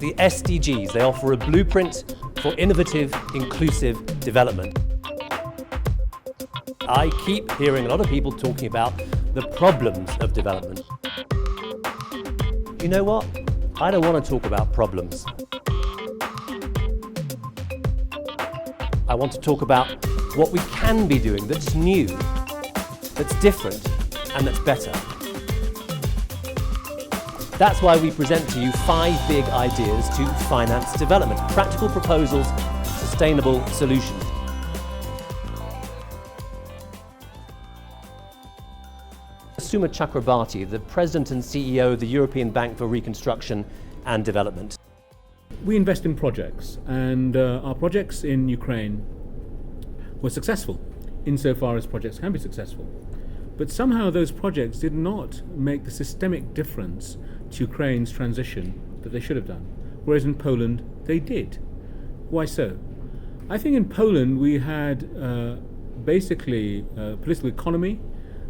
the SDGs. They offer a blueprint for innovative, inclusive development. I keep hearing a lot of people talking about the problems of development. You know what? I don't want to talk about problems. I want to talk about what we can be doing that's new, that's different, and that's better. That's why we present to you 5 big ideas to finance development, practical proposals, sustainable solutions. Suma Chakrabarti, the President and CEO of the European Bank for Reconstruction and Development. We invest in projects, and our projects in Ukraine were successful, insofar as projects can be successful. But somehow those projects did not make the systemic difference to Ukraine's transition that they should have done, whereas in Poland they did. Why so? I think in Poland we had basically a political economy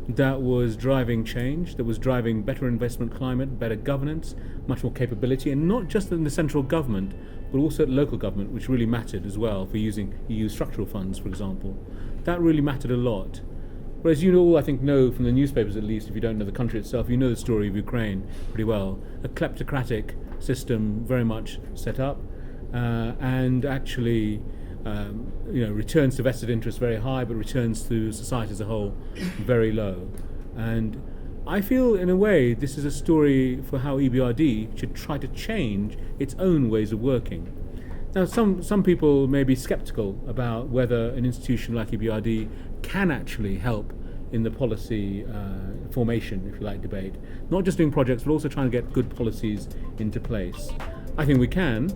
that was driving change, that was driving better investment climate, better governance, much more capability, and not just in the central government, but also at local government, which really mattered as well for using EU structural funds, for example. That really mattered a lot. Whereas you all, I think, know from the newspapers, at least, if you don't know the country itself, you know the story of Ukraine pretty well. A kleptocratic system very much set up, and actually returns to vested interest very high, but returns to society as a whole very low. And I feel, in a way, this is a story for how EBRD should try to change its own ways of working. Now, some people may be skeptical about whether an institution like EBRD can actually help in the policy formation, if you like, debate. Not just doing projects, but also trying to get good policies into place. I think we can.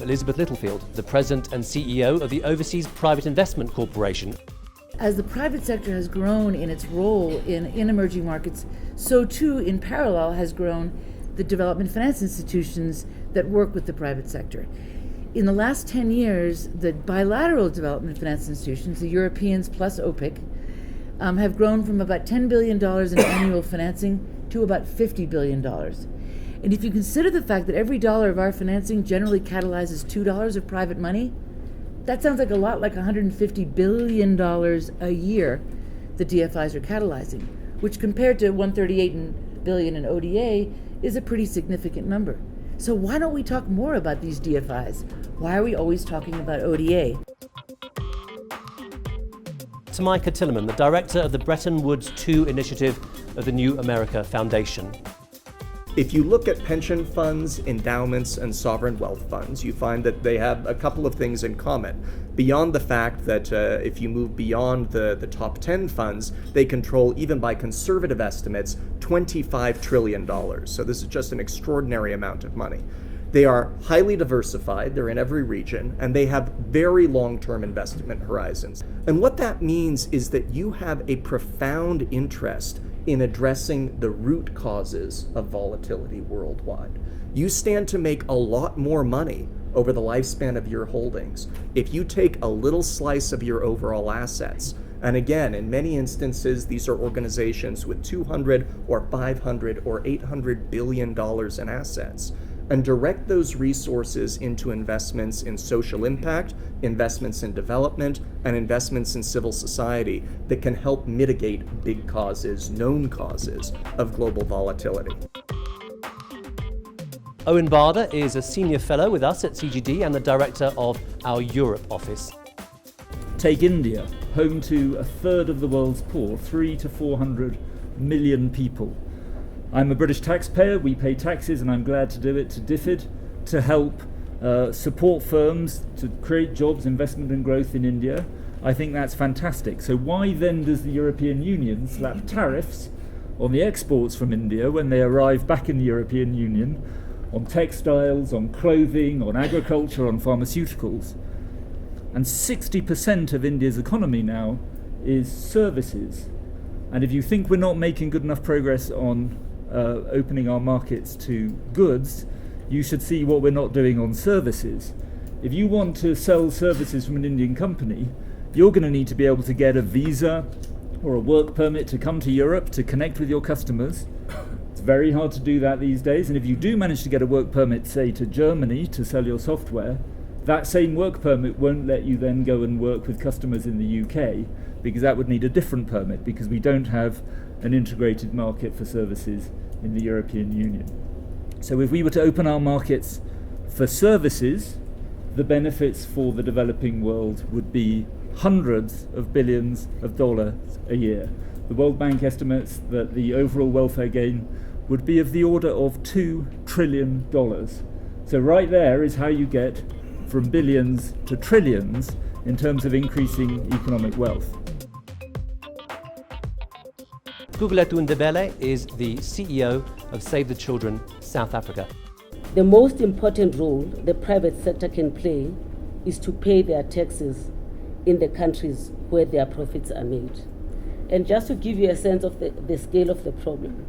Elizabeth Littlefield, the President and CEO of the Overseas Private Investment Corporation. As the private sector has grown in its role in emerging markets, so too in parallel has grown the development finance institutions that work with the private sector. In the last 10 years, the bilateral development finance institutions, the Europeans plus OPIC, have grown from about $10 billion in annual financing to about $50 billion. And if you consider the fact that every dollar of our financing generally catalyzes $2 of private money, that sounds like a lot like $150 billion a year the DFIs are catalyzing, which compared to $138 billion in ODA is a pretty significant number. So why don't we talk more about these DFIs? Why are we always talking about ODA? Tomicah Tillemann, the Director of the Bretton Woods II initiative of the New America Foundation. If you look at pension funds, endowments, and sovereign wealth funds, you find that they have a couple of things in common. Beyond the fact that if you move beyond the top 10 funds, they control, even by conservative estimates, $25 trillion. So this is just an extraordinary amount of money. They are highly diversified, they're in every region, and they have very long-term investment horizons. And what that means is that you have a profound interest in addressing the root causes of volatility worldwide. You stand to make a lot more money over the lifespan of your holdings if you take a little slice of your overall assets. And again, in many instances, these are organizations with 200 or 500 or 800 billion dollars in assets, and direct those resources into investments in social impact, investments in development, and investments in civil society that can help mitigate big causes, known causes of global volatility. Owen Barder is a senior fellow with us at CGD and the director of our Europe office. Take India, home to a third of the world's poor, 300 to 400 million people. I'm a British taxpayer, we pay taxes, and I'm glad to do it to DFID, to help support firms, to create jobs, investment and growth in India. I think that's fantastic. So why then does the European Union slap tariffs on the exports from India when they arrive back in the European Union, on textiles, on clothing, on agriculture, on pharmaceuticals? And 60% of India's economy now is services. And if you think we're not making good enough progress on opening our markets to goods, you should see what we're not doing on services. If you want to sell services from an Indian company, you're going to need to be able to get a visa or a work permit to come to Europe to connect with your customers. It's very hard to do that these days, and if you do manage to get a work permit, say, to Germany to sell your software, that same work permit won't let you then go and work with customers in the UK, because that would need a different permit, because we don't have an integrated market for services in the European Union. So if we were to open our markets for services, the benefits for the developing world would be hundreds of billions of dollars a year. The World Bank estimates that the overall welfare gain would be of the order of $2 trillion. So right there is how you get from billions to trillions in terms of increasing economic wealth. Gugulethu Ndebele is the CEO of Save the Children South Africa. The most important role the private sector can play is to pay their taxes in the countries where their profits are made. And just to give you a sense of the scale of the problem,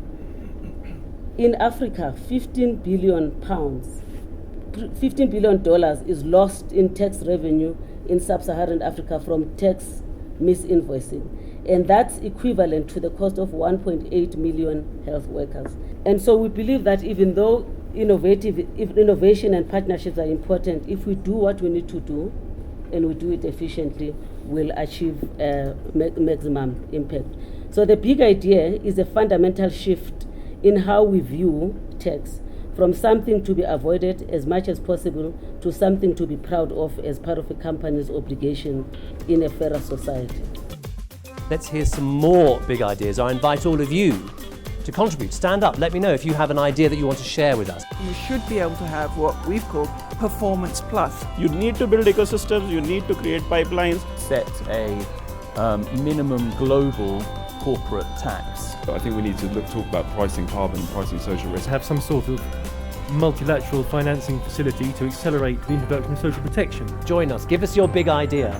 in Africa, £15 billion is lost in tax revenue in sub-Saharan Africa from tax misinvoicing. And that's equivalent to the cost of 1.8 million health workers. And so we believe that even though innovation and partnerships are important, if we do what we need to do and we do it efficiently, we'll achieve maximum impact. So the big idea is a fundamental shift in how we view tax, from something to be avoided as much as possible to something to be proud of as part of a company's obligation in a fairer society. Let's hear some more big ideas. I invite all of you to contribute. Stand up, let me know if you have an idea that you want to share with us. You should be able to have what we've called performance plus. You need to build ecosystems, you need to create pipelines. Set a minimum global corporate tax. I think we need to talk about pricing carbon, pricing social risk. Have some sort of multilateral financing facility to accelerate the introduction of social protection. Join us, give us your big idea.